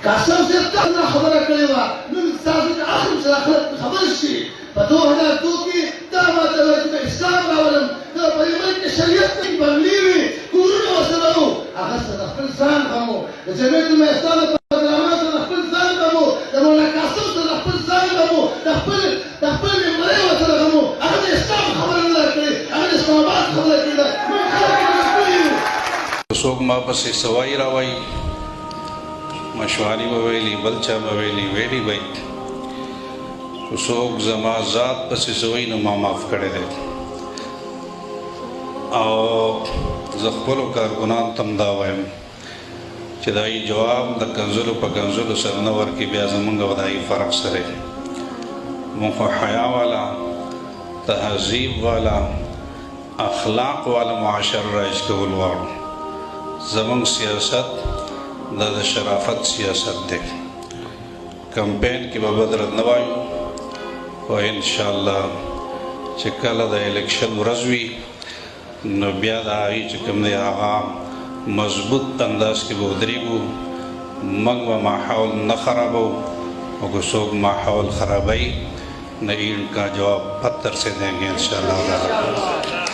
قسم سے تاسو خبره کړې وه نن تاسو د اخر سره خبر شي په 2002 کې دا ماته وایي چې اسلام راولم دا په یمن کې شریعت کې بنګلې وي کورونه ورسره وو هغه سره خپل ځان هم وو د جمعیت الاسلام په پروګرامونو سره خپل ځان هم وو د مولانا قاسم سره خپل ځان هم وو د خپل مړی ورسره هم وو هغه د اسلام خبره نه ده کړې هغه د اسلام آباد خبره کړې ده موږ خلک یې کړي یو څوک ما پسې سوای راوایي مشواری بویلی بلچا بویلی ویلی بای څوک زما ذات پسې سوی نو ما معاف کړی دی او زه خپلو کارکنانو ته هم دا وایم چې دا یې جواب د کنځلو په کنځلو سره نه ورکړي بیا زمونږ او د هغې فرق سره مونږ خو حیا والا تهذیب والا اخلاق والا معاشره رایج کول غواړو زمونږ سیاست دا د شرافت سیاست دی کمپین کې به بدرت نه وایو او انشاءالله چې کله د الیکشن ورځ وي نو بیا د هغې چې کوم دی هغه مضبوط انداز کې به ودرېږو موږ به ماحول نه خرابو او که څوک ماحول خرابوي نہ ان کا جواب پتھر سے دیں گے انشاءاللہ